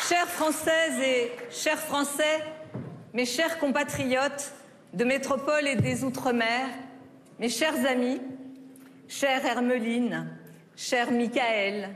Chères Françaises et chers Français, mes chers compatriotes de métropole et des Outre-mer, mes chers amis, chère Hermeline, cher Michael,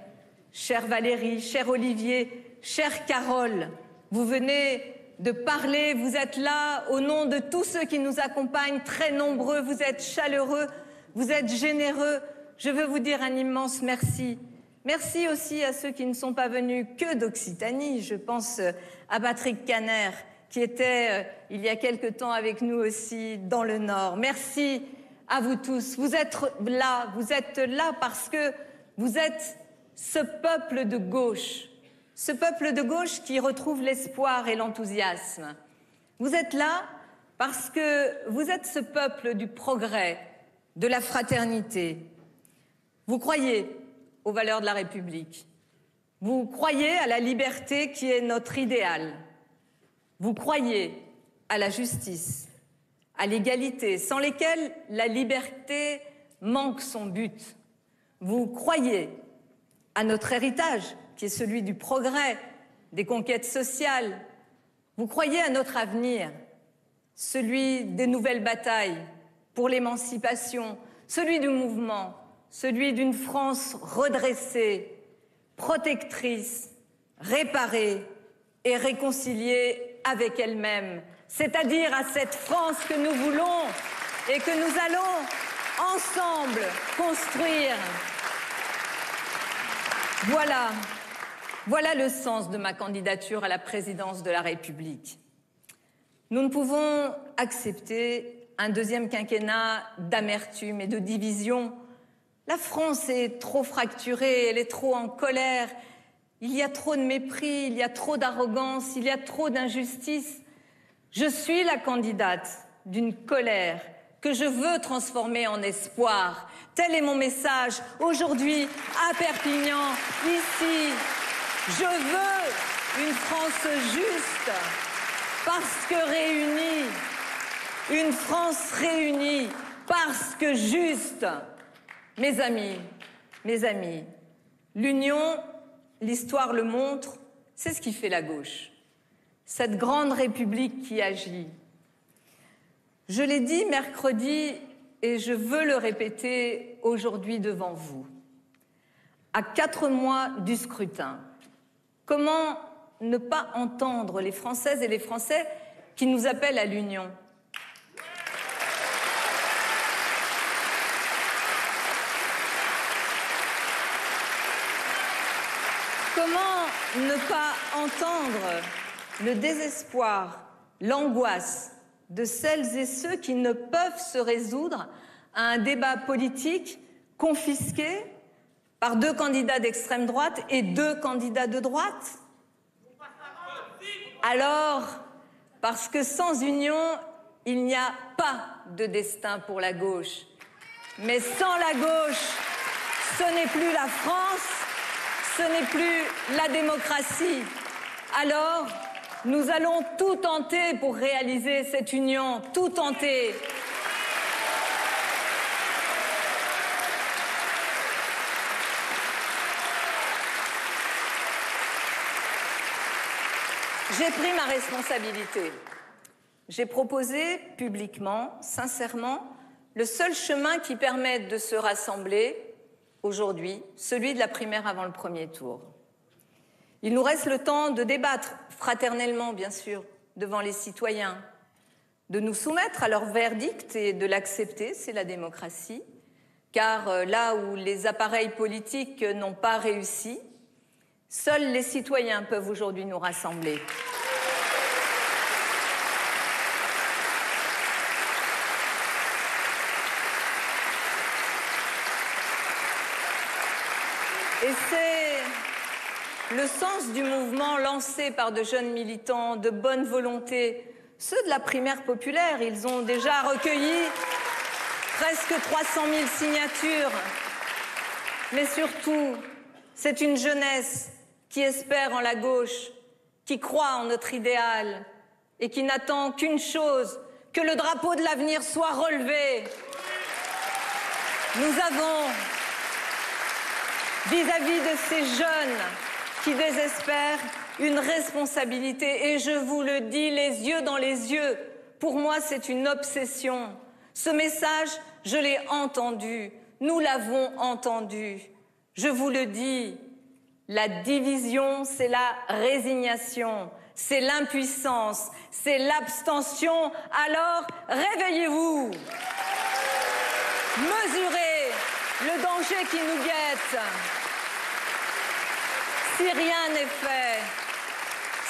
chère Valérie, cher Olivier, chère Carole, vous venez de parler, vous êtes là au nom de tous ceux qui nous accompagnent, très nombreux, vous êtes chaleureux, vous êtes généreux. Je veux vous dire un immense merci. Merci aussi à ceux qui ne sont pas venus que d'Occitanie. Je pense à Patrick Caner, qui était il y a quelque temps avec nous aussi dans le Nord. Merci à vous tous. Vous êtes là parce que vous êtes ce peuple de gauche. Ce peuple de gauche qui retrouve l'espoir et l'enthousiasme. Vous êtes là parce que vous êtes ce peuple du progrès, de la fraternité. Vous croyez aux valeurs de la République. Vous croyez à la liberté qui est notre idéal. Vous croyez à la justice, à l'égalité, sans lesquelles la liberté manque son but. Vous croyez à notre héritage, qui est celui du progrès, des conquêtes sociales. Vous croyez à notre avenir, celui des nouvelles batailles pour l'émancipation, celui du mouvement, celui d'une France redressée, protectrice, réparée et réconciliée avec elle-même. C'est-à-dire à cette France que nous voulons et que nous allons ensemble construire. Voilà le sens de ma candidature à la présidence de la République. Nous ne pouvons accepter un deuxième quinquennat d'amertume et de division. La France est trop fracturée, elle est trop en colère. Il y a trop de mépris, il y a trop d'arrogance, il y a trop d'injustice. Je suis la candidate d'une colère que je veux transformer en espoir. Tel est mon message aujourd'hui à Perpignan, ici. Je veux une France juste, parce que réunie, une France réunie, parce que juste. Mes amis, l'union, l'histoire le montre, c'est ce qui fait la gauche. Cette grande République qui agit. Je l'ai dit mercredi et je veux le répéter aujourd'hui devant vous. À 4 mois du scrutin, comment ne pas entendre les Françaises et les Français qui nous appellent à l'union ? Comment ne pas entendre le désespoir, l'angoisse de celles et ceux qui ne peuvent se résoudre à un débat politique confisqué par 2 candidats d'extrême droite et 2 candidats de droite? Alors, parce que sans union, il n'y a pas de destin pour la gauche. Mais sans la gauche, ce n'est plus la France, ce n'est plus la démocratie. Alors, nous allons tout tenter pour réaliser cette union, tout tenter. J'ai pris ma responsabilité. J'ai proposé publiquement, sincèrement, le seul chemin qui permette de se rassembler aujourd'hui, celui de la primaire avant le premier tour. Il nous reste le temps de débattre fraternellement, bien sûr, devant les citoyens, de nous soumettre à leur verdict et de l'accepter, c'est la démocratie, car là où les appareils politiques n'ont pas réussi, seuls les citoyens peuvent aujourd'hui nous rassembler. Et c'est le sens du mouvement lancé par de jeunes militants de bonne volonté, ceux de la primaire populaire. Ils ont déjà recueilli presque 300 000 signatures. Mais surtout, c'est une jeunesse qui espère en la gauche, qui croit en notre idéal et qui n'attend qu'une chose, que le drapeau de l'avenir soit relevé. Nous avons, vis-à-vis de ces jeunes qui désespèrent, une responsabilité, et je vous le dis les yeux dans les yeux. Pour moi, c'est une obsession. Ce message, je l'ai entendu. Nous l'avons entendu. Je vous le dis, la division, c'est la résignation, c'est l'impuissance, c'est l'abstention. Alors, réveillez-vous. Mesurez le danger qui nous guette. Si rien n'est fait,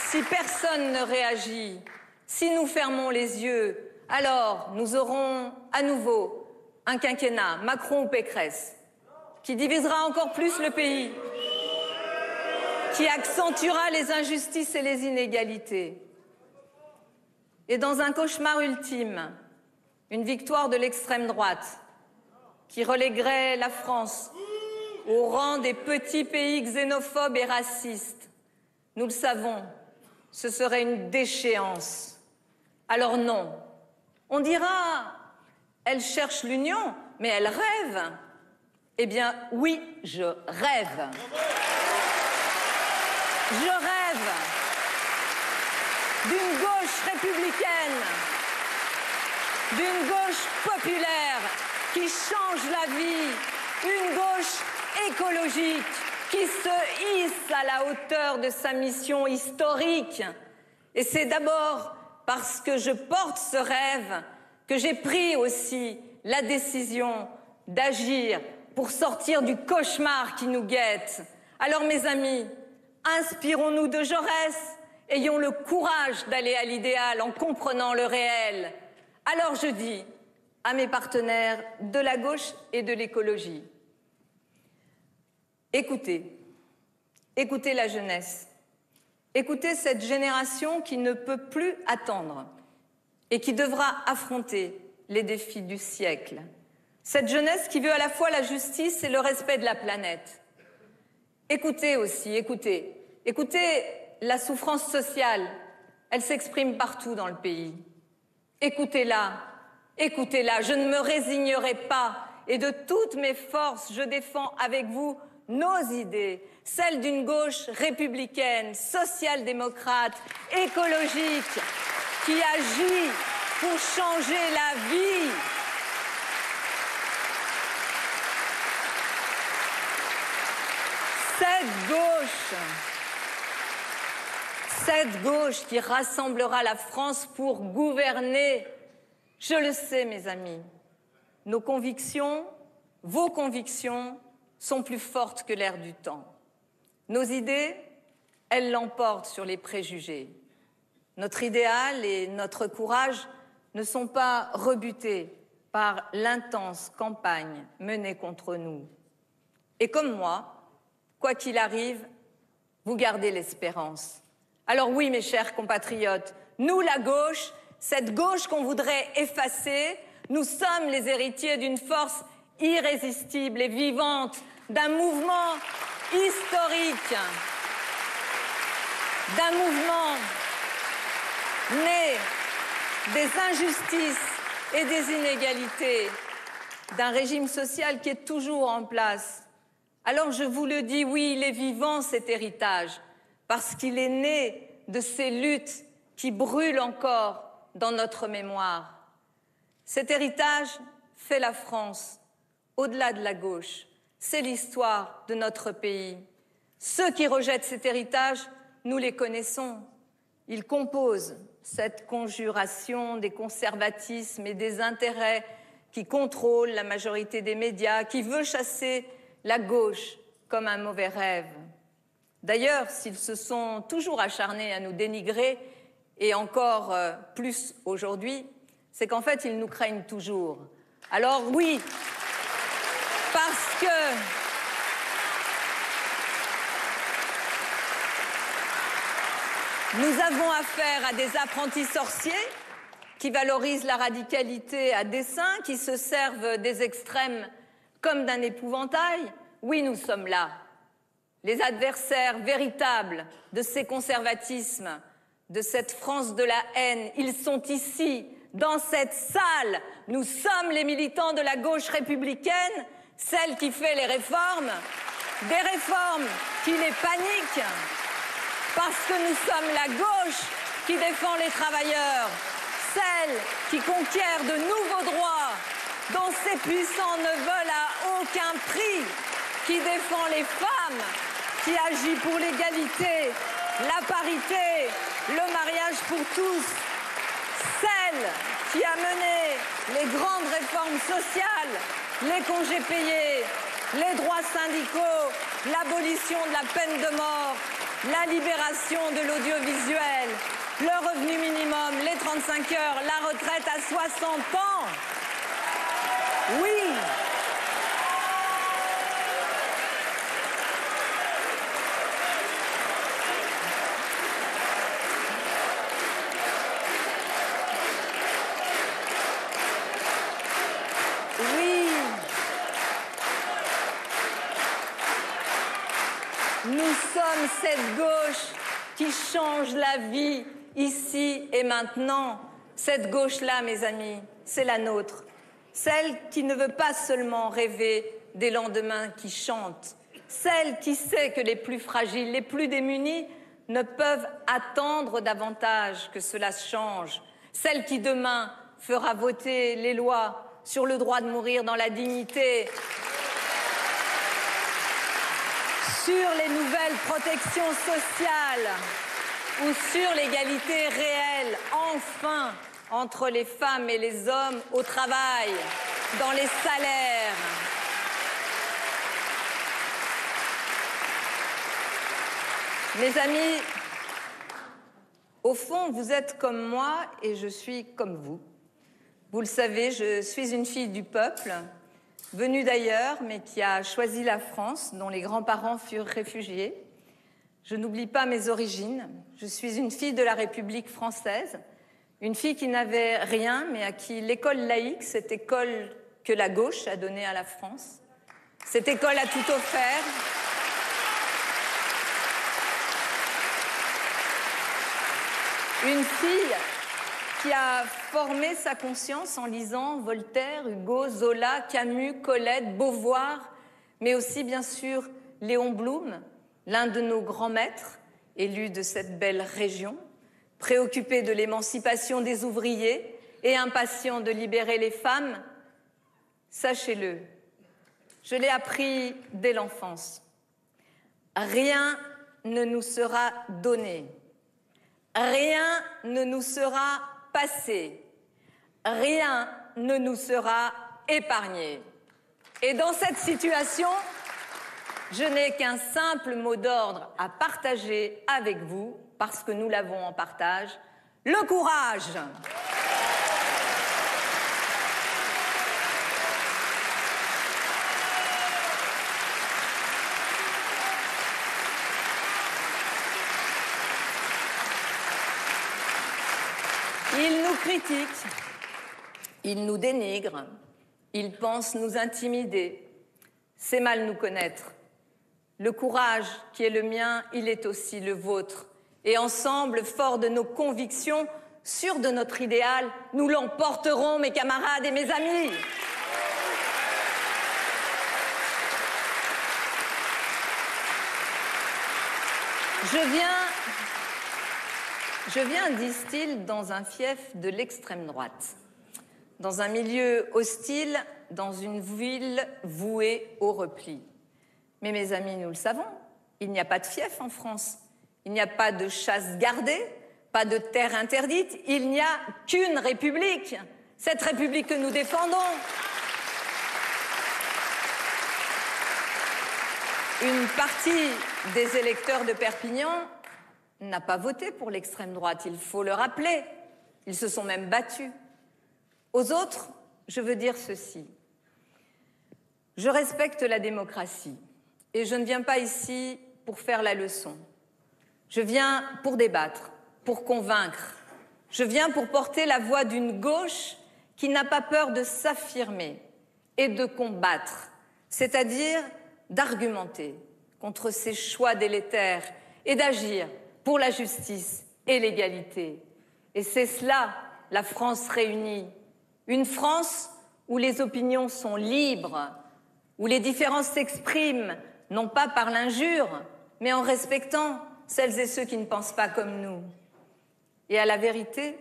si personne ne réagit, si nous fermons les yeux, alors nous aurons à nouveau un quinquennat, Macron ou Pécresse, qui divisera encore plus le pays, qui accentuera les injustices et les inégalités. Et dans un cauchemar ultime, une victoire de l'extrême droite qui relèguerait la France au rang des petits pays xénophobes et racistes. Nous le savons, ce serait une déchéance. Alors non, on dira, elle cherche l'union, mais elle rêve. Eh bien, oui, je rêve. Je rêve d'une gauche républicaine, d'une gauche populaire qui change la vie, une gauche écologique qui se hisse à la hauteur de sa mission historique. Et c'est d'abord parce que je porte ce rêve que j'ai pris aussi la décision d'agir pour sortir du cauchemar qui nous guette. Alors mes amis, inspirons-nous de Jaurès, ayons le courage d'aller à l'idéal en comprenant le réel. Alors je dis à mes partenaires de la gauche et de l'écologie, écoutez, écoutez la jeunesse, écoutez cette génération qui ne peut plus attendre et qui devra affronter les défis du siècle. Cette jeunesse qui veut à la fois la justice et le respect de la planète. Écoutez aussi, écoutez la souffrance sociale, elle s'exprime partout dans le pays. Écoutez-la, écoutez-la, je ne me résignerai pas et de toutes mes forces, je défends avec vous nos idées, celles d'une gauche républicaine, social-démocrate, écologique, qui agit pour changer la vie. Cette gauche qui rassemblera la France pour gouverner, je le sais mes amis, nos convictions, vos convictions sont plus fortes que l'air du temps. Nos idées, elles l'emportent sur les préjugés. Notre idéal et notre courage ne sont pas rebutés par l'intense campagne menée contre nous. Et comme moi, quoi qu'il arrive, vous gardez l'espérance. Alors oui, mes chers compatriotes, nous, la gauche, cette gauche qu'on voudrait effacer, nous sommes les héritiers d'une force irrésistible et vivante, d'un mouvement historique, d'un mouvement né des injustices et des inégalités, d'un régime social qui est toujours en place. Alors je vous le dis, oui, il est vivant cet héritage, parce qu'il est né de ces luttes qui brûlent encore dans notre mémoire. Cet héritage fait la France, au-delà de la gauche. C'est l'histoire de notre pays. Ceux qui rejettent cet héritage, nous les connaissons. Ils composent cette conjuration des conservatismes et des intérêts qui contrôlent la majorité des médias, qui veut chasser la gauche comme un mauvais rêve. D'ailleurs, s'ils se sont toujours acharnés à nous dénigrer, et encore plus aujourd'hui, c'est qu'en fait, ils nous craignent toujours. Alors oui, parce que nous avons affaire à des apprentis sorciers qui valorisent la radicalité à dessein, qui se servent des extrêmes comme d'un épouvantail. Oui, nous sommes là, les adversaires véritables de ces conservatismes, de cette France de la haine. Ils sont ici, dans cette salle. Nous sommes les militants de la gauche républicaine, celle qui fait les réformes, des réformes qui les paniquent, Parce que nous sommes la gauche qui défend les travailleurs, celle qui conquiert de nouveaux droits dont ces puissants ne veulent à aucun prix, qui défend les femmes, qui agit pour l'égalité, la parité, le mariage pour tous, celle qui a mené les grandes réformes sociales, les congés payés, les droits syndicaux, l'abolition de la peine de mort, la libération de l'audiovisuel, le revenu minimum, les 35 heures, la retraite à 60 ans. Oui. Nous sommes cette gauche qui change la vie ici et maintenant. Cette gauche-là, mes amis, c'est la nôtre. Celle qui ne veut pas seulement rêver des lendemains qui chantent. Celle qui sait que les plus fragiles, les plus démunis ne peuvent attendre davantage que cela change. Celle qui demain fera voter les lois sur le droit de mourir dans la dignité, sur les nouvelles protections sociales ou sur l'égalité réelle, enfin, entre les femmes et les hommes au travail, dans les salaires. Mes amis, au fond, vous êtes comme moi et je suis comme vous. Vous le savez, je suis une fille du peuple, venue d'ailleurs, mais qui a choisi la France, dont les grands-parents furent réfugiés. Je n'oublie pas mes origines. Je suis une fille de la République française, une fille qui n'avait rien, mais à qui l'école laïque, cette école que la gauche a donnée à la France, cette école a tout offert. Une fille qui a formé sa conscience en lisant Voltaire, Hugo, Zola, Camus, Colette, Beauvoir, mais aussi, bien sûr, Léon Blum, l'un de nos grands maîtres, élu de cette belle région, préoccupé de l'émancipation des ouvriers et impatient de libérer les femmes. Sachez-le, je l'ai appris dès l'enfance. Rien ne nous sera donné. Rien ne nous sera passé. Rien ne nous sera épargné. Et dans cette situation, je n'ai qu'un simple mot d'ordre à partager avec vous, parce que nous l'avons en partage, le courage. Ils nous critiquent, ils nous dénigrent, ils pensent nous intimider. C'est mal nous connaître. Le courage qui est le mien, il est aussi le vôtre. Et ensemble, forts de nos convictions, sûrs de notre idéal, nous l'emporterons, mes camarades et mes amis. Je viens, disent-ils, dans un fief de l'extrême droite, dans un milieu hostile, dans une ville vouée au repli. Mais mes amis, nous le savons, il n'y a pas de fief en France, il n'y a pas de chasse gardée, pas de terre interdite, il n'y a qu'une république, cette république que nous défendons. Une partie des électeurs de Perpignan n'a pas voté pour l'extrême droite, il faut le rappeler. Ils se sont même battus. Aux autres, je veux dire ceci. Je respecte la démocratie et je ne viens pas ici pour faire la leçon. Je viens pour débattre, pour convaincre. Je viens pour porter la voix d'une gauche qui n'a pas peur de s'affirmer et de combattre, c'est-à-dire d'argumenter contre ces choix délétères et d'agir pour la justice et l'égalité. Et c'est cela, la France réunie. Une France où les opinions sont libres, où les différences s'expriment, non pas par l'injure, mais en respectant celles et ceux qui ne pensent pas comme nous. Et à la vérité,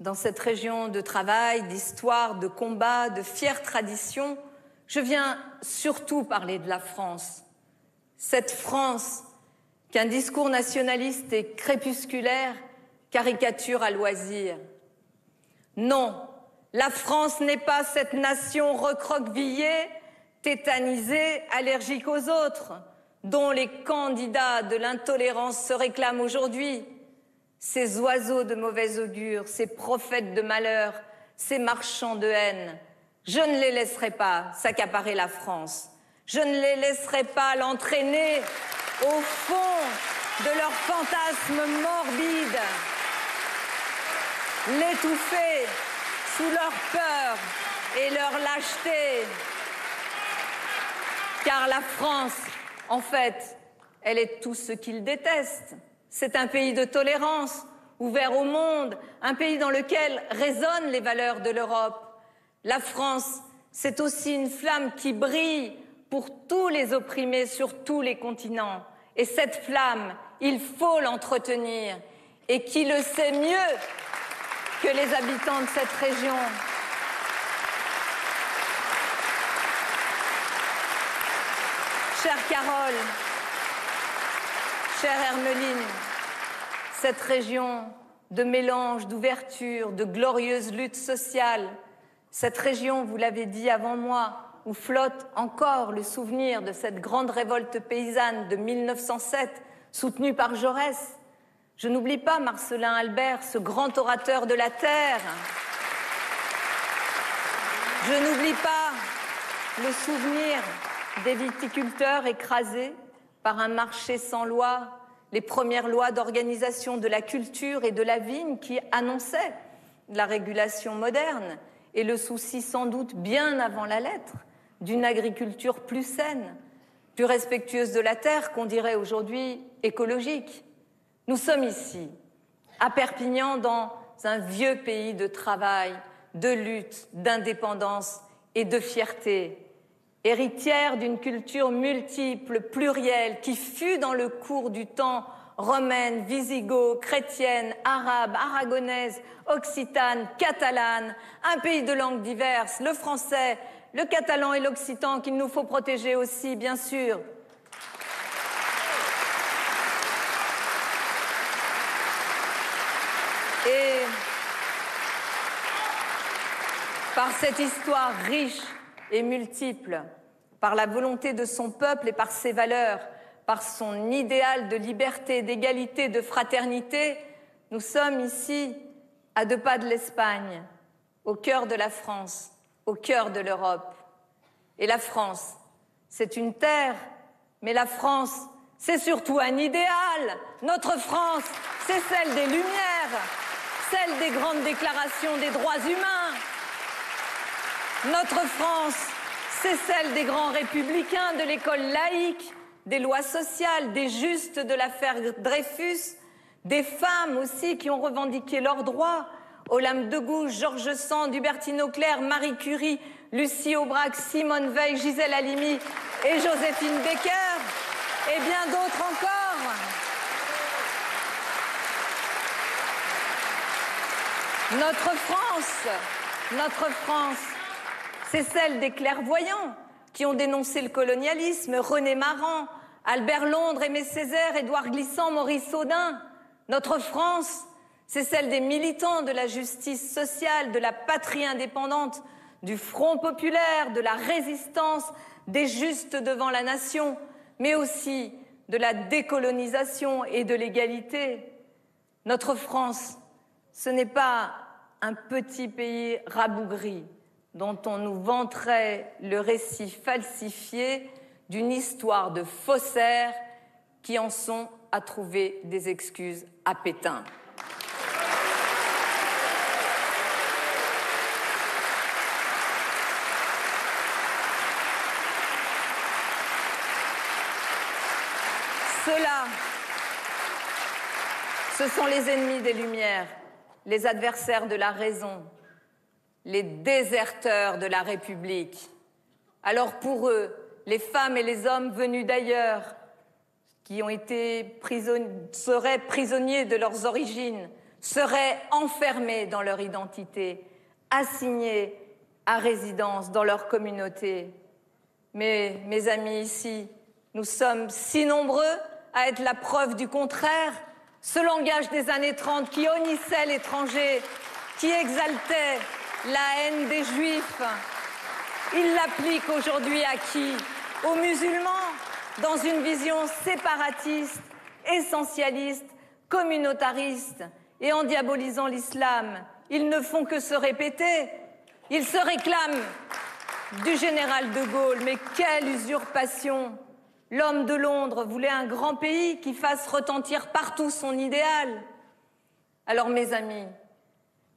dans cette région de travail, d'histoire, de combat, de fière tradition, je viens surtout parler de la France. Cette France qu'un discours nationaliste et crépusculaire caricature à loisir. Non, la France n'est pas cette nation recroquevillée, tétanisée, allergique aux autres, dont les candidats de l'intolérance se réclament aujourd'hui. Ces oiseaux de mauvais augure, ces prophètes de malheur, ces marchands de haine, je ne les laisserai pas s'accaparer la France. Je ne les laisserai pas l'entraîner au fond de leurs fantasmes morbides, l'étouffer sous leur peur et leur lâcheté. Car la France, en fait, elle est tout ce qu'ils détestent. C'est un pays de tolérance, ouvert au monde, un pays dans lequel résonnent les valeurs de l'Europe. La France, c'est aussi une flamme qui brille pour tous les opprimés sur tous les continents. Et cette flamme, il faut l'entretenir. Et qui le sait mieux que les habitants de cette région? Chère Carole, chère Hermeline, cette région de mélange, d'ouverture, de glorieuse lutte sociale, cette région, vous l'avez dit avant moi, où flotte encore le souvenir de cette grande révolte paysanne de 1907, soutenue par Jaurès. Je n'oublie pas Marcellin Albert, ce grand orateur de la terre. Je n'oublie pas le souvenir des viticulteurs écrasés par un marché sans loi, les premières lois d'organisation de la culture et de la vigne qui annonçaient la régulation moderne et le souci sans doute bien avant la lettre d'une agriculture plus saine, plus respectueuse de la terre, qu'on dirait aujourd'hui écologique. Nous sommes ici, à Perpignan, dans un vieux pays de travail, de lutte, d'indépendance et de fierté, héritière d'une culture multiple, plurielle, qui fut dans le cours du temps romaine, wisigoth, chrétienne, arabe, aragonaise, occitane, catalane, un pays de langues diverses, le français, le catalan et l'occitan qu'il nous faut protéger aussi, bien sûr. Et par cette histoire riche et multiple, par la volonté de son peuple et par ses valeurs, par son idéal de liberté, d'égalité, de fraternité, nous sommes ici, à 2 pas de l'Espagne, au cœur de la France, au cœur de l'Europe. Et la France, c'est une terre, mais la France, c'est surtout un idéal. Notre France, c'est celle des Lumières, celle des grandes déclarations des droits humains. Notre France, c'est celle des grands républicains, de l'école laïque, des lois sociales, des justes de l'affaire Dreyfus, des femmes aussi qui ont revendiqué leurs droits, Olympe de Gouges, Georges Sand, Hubertine Auclair, Marie Curie, Lucie Aubrac, Simone Veil, Gisèle Halimi et Joséphine Baker, et bien d'autres encore. Notre France, c'est celle des clairvoyants qui ont dénoncé le colonialisme, René Maran, Albert Londres, Aimé Césaire, Édouard Glissant, Maurice Audin. Notre France, c'est celle des militants de la justice sociale, de la patrie indépendante, du Front populaire, de la résistance, des justes devant la nation, mais aussi de la décolonisation et de l'égalité. Notre France, ce n'est pas un petit pays rabougri dont on nous vanterait le récit falsifié d'une histoire de faussaires qui en sont à trouver des excuses à Pétain. Ceux-là, ce sont les ennemis des Lumières, les adversaires de la raison, les déserteurs de la République. Alors pour eux, les femmes et les hommes venus d'ailleurs, qui ont été seraient prisonniers de leurs origines, seraient enfermés dans leur identité, assignés à résidence dans leur communauté. Mais, mes amis, ici, nous sommes si nombreux à être la preuve du contraire. Ce langage des années 30 qui honnissait l'étranger, qui exaltait la haine des Juifs, il l'applique aujourd'hui à qui? Aux musulmans, dans une vision séparatiste, essentialiste, communautariste, et en diabolisant l'islam. Ils ne font que se répéter. Ils se réclament du général de Gaulle. Mais quelle usurpation! L'homme de Londres voulait un grand pays qui fasse retentir partout son idéal. Alors, mes amis,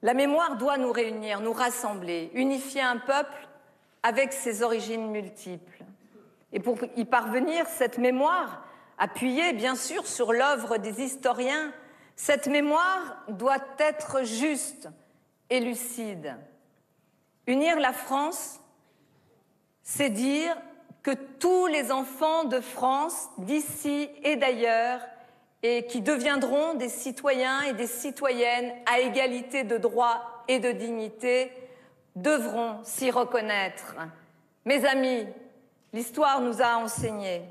la mémoire doit nous réunir, nous rassembler, unifier un peuple avec ses origines multiples. Et pour y parvenir, cette mémoire, appuyée bien sûr sur l'œuvre des historiens, cette mémoire doit être juste et lucide. Unir la France, c'est dire que tous les enfants de France, d'ici et d'ailleurs, et qui deviendront des citoyens et des citoyennes à égalité de droits et de dignité, devront s'y reconnaître. Mes amis, l'histoire nous a enseigné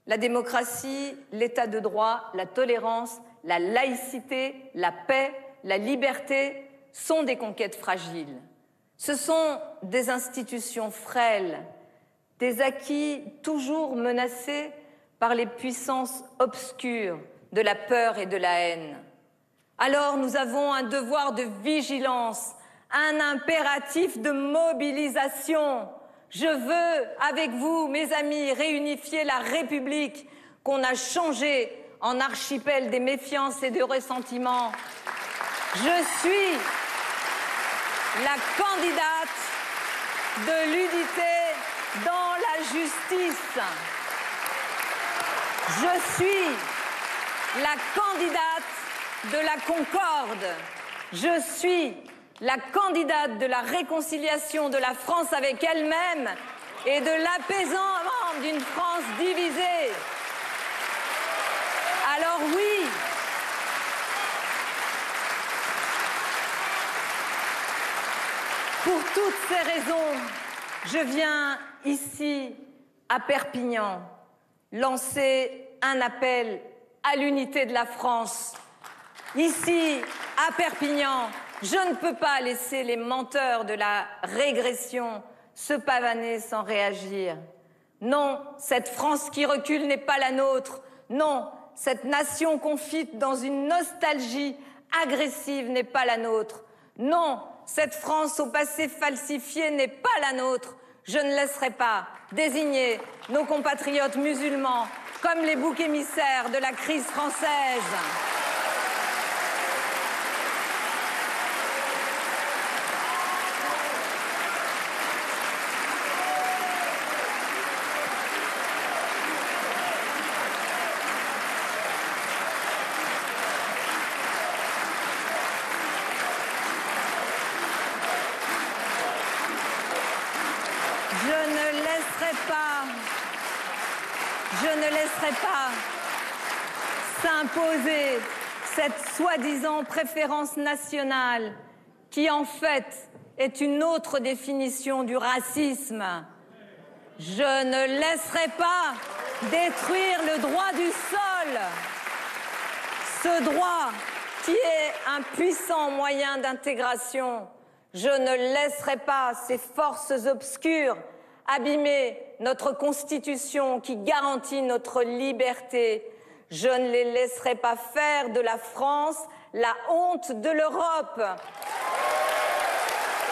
la démocratie, l'état de droit, la tolérance, la laïcité, la paix, la liberté sont des conquêtes fragiles. Ce sont des institutions frêles, des acquis toujours menacés par les puissances obscures de la peur et de la haine. Alors nous avons un devoir de vigilance, un impératif de mobilisation. Je veux, avec vous, mes amis, réunifier la République qu'on a changée en archipel des méfiances et du ressentiment. Je suis la candidate de l'unité dans la justice. Je suis la candidate de la concorde. Je suis la candidate de la réconciliation de la France avec elle-même et de l'apaisement d'une France divisée. Alors oui, pour toutes ces raisons, je viens ici, à Perpignan, lancer un appel à l'unité de la France. Ici, à Perpignan, je ne peux pas laisser les menteurs de la régression se pavaner sans réagir. Non, cette France qui recule n'est pas la nôtre. Non, cette nation confite dans une nostalgie agressive n'est pas la nôtre. Non, cette France au passé falsifié n'est pas la nôtre. Je ne laisserai pas désigner nos compatriotes musulmans comme les boucs émissaires de la crise française. Je ne laisserai pas s'imposer cette soi-disant préférence nationale qui, en fait, est une autre définition du racisme. Je ne laisserai pas détruire le droit du sol, ce droit qui est un puissant moyen d'intégration. Je ne laisserai pas ces forces obscures abîmer notre Constitution qui garantit notre liberté. Je ne les laisserai pas faire de la France la honte de l'Europe.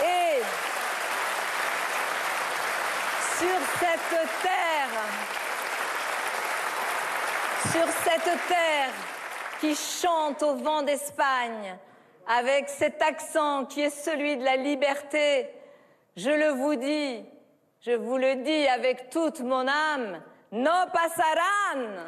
Et sur cette terre qui chante au vent d'Espagne, avec cet accent qui est celui de la liberté, je vous le dis avec toute mon âme, no pasarán.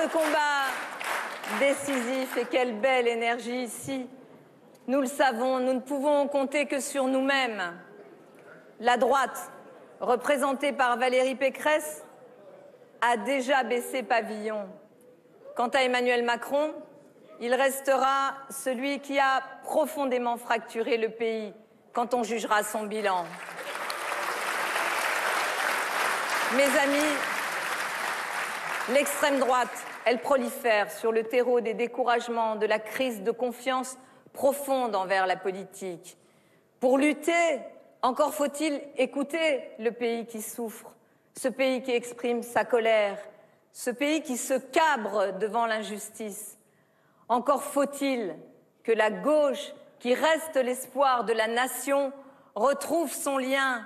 ce combat décisif et quelle belle énergie ici. Nous le savons, nous ne pouvons compter que sur nous-mêmes. La droite, représentée par Valérie Pécresse, a déjà baissé pavillon. Quant à Emmanuel Macron, il restera celui qui a profondément fracturé le pays quand on jugera son bilan. Mes amis, l'extrême droite, elle prolifère sur le terreau des découragements, de la crise de confiance profonde envers la politique. Pour lutter, encore faut-il écouter le pays qui souffre, ce pays qui exprime sa colère, ce pays qui se cabre devant l'injustice. Encore faut-il que la gauche, qui reste l'espoir de la nation, retrouve son lien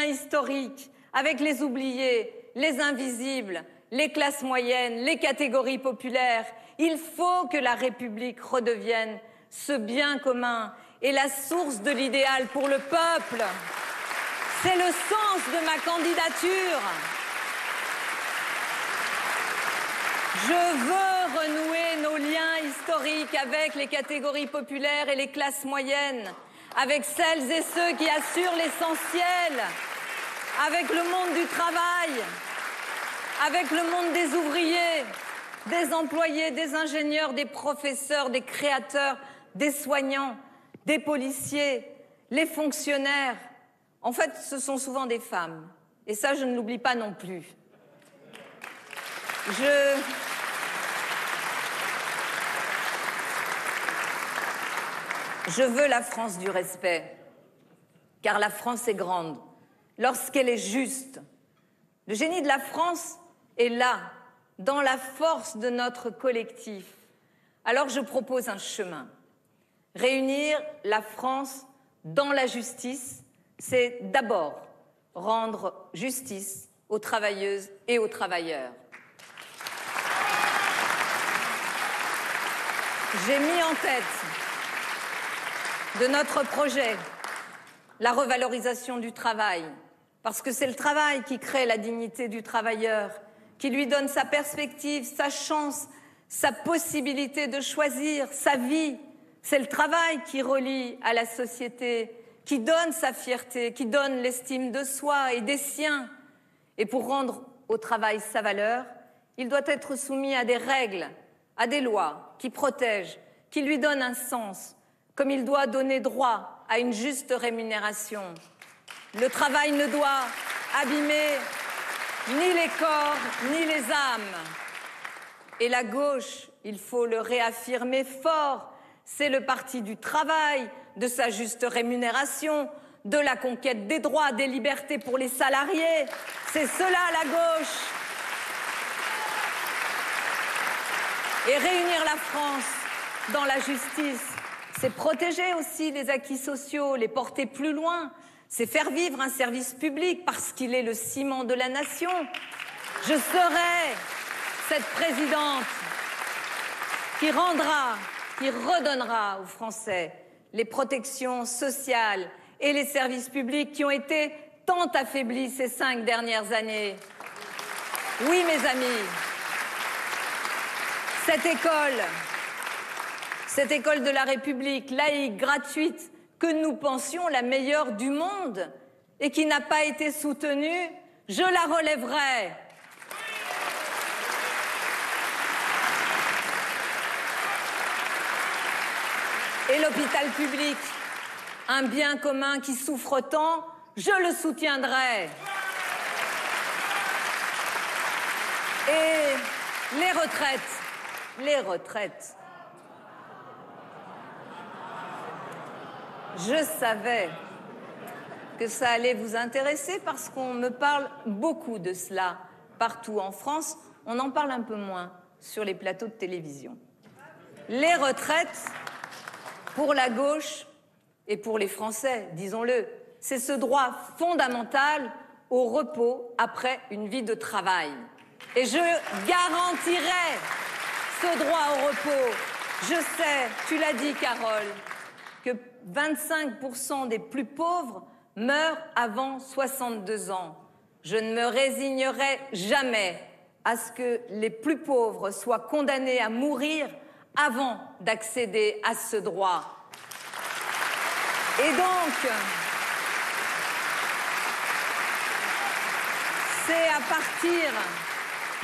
historique avec les oubliés, les invisibles, les classes moyennes, les catégories populaires. Il faut que la République redevienne ce bien commun et la source de l'idéal pour le peuple. C'est le sens de ma candidature. Je veux renouer nos liens historiques avec les catégories populaires et les classes moyennes, avec celles et ceux qui assurent l'essentiel, avec le monde du travail, avec le monde des ouvriers, des employés, des ingénieurs, des professeurs, des créateurs, des soignants, des policiers, les fonctionnaires. En fait, ce sont souvent des femmes. Et ça, je ne l'oublie pas non plus. Je veux la France du respect, car la France est grande lorsqu'elle est juste. Le génie de la France est là, dans la force de notre collectif. Alors je propose un chemin. Réunir la France dans la justice, c'est d'abord rendre justice aux travailleuses et aux travailleurs. J'ai mis en tête de notre projet la revalorisation du travail, parce que c'est le travail qui crée la dignité du travailleur, qui lui donne sa perspective, sa chance, sa possibilité de choisir sa vie. C'est le travail qui relie à la société, qui donne sa fierté, qui donne l'estime de soi et des siens. Et pour rendre au travail sa valeur, il doit être soumis à des règles, à des lois qui protègent, qui lui donnent un sens, comme il doit donner droit à une juste rémunération. Le travail ne doit abîmer ni les corps, ni les âmes. Et la gauche, il faut le réaffirmer fort, c'est le parti du travail, de sa juste rémunération, de la conquête des droits, des libertés pour les salariés. C'est cela, la gauche. Et réunir la France dans la justice, c'est protéger aussi les acquis sociaux, les porter plus loin. C'est faire vivre un service public parce qu'il est le ciment de la nation. Je serai cette présidente qui rendra, qui redonnera aux Français les protections sociales et les services publics qui ont été tant affaiblis ces 5 dernières années. Oui, mes amis, cette école de la République, laïque, gratuite, que nous pensions la meilleure du monde et qui n'a pas été soutenue, je la relèverai. Et l'hôpital public, un bien commun qui souffre tant, je le soutiendrai. Et les retraites. Je savais que ça allait vous intéresser parce qu'on me parle beaucoup de cela partout en France. On en parle un peu moins sur les plateaux de télévision. Les retraites, pour la gauche et pour les Français, disons-le, c'est ce droit fondamental au repos après une vie de travail. Et je garantirai ce droit au repos. Je sais, tu l'as dit, Carole, que 25% des plus pauvres meurent avant 62 ans. Je ne me résignerai jamais à ce que les plus pauvres soient condamnés à mourir avant d'accéder à ce droit. Et donc, c'est à partir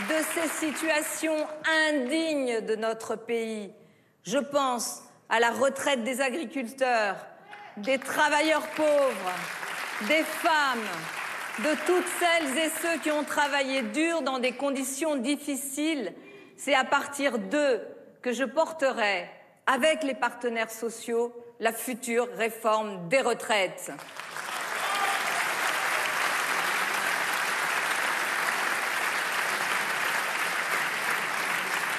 de ces situations indignes de notre pays, je pense à la retraite des agriculteurs, des travailleurs pauvres, des femmes, de toutes celles et ceux qui ont travaillé dur dans des conditions difficiles. C'est à partir d'eux que je porterai, avec les partenaires sociaux, la future réforme des retraites.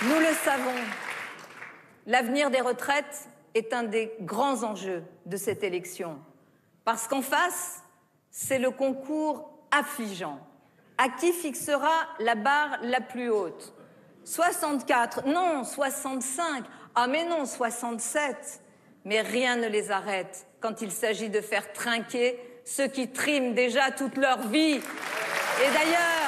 Nous le savons, l'avenir des retraites est un des grands enjeux de cette élection. Parce qu'en face, c'est le concours affligeant. À qui fixera la barre la plus haute? 64, non, 65, ah mais non, 67. Mais rien ne les arrête quand il s'agit de faire trinquer ceux qui triment déjà toute leur vie. Et d'ailleurs,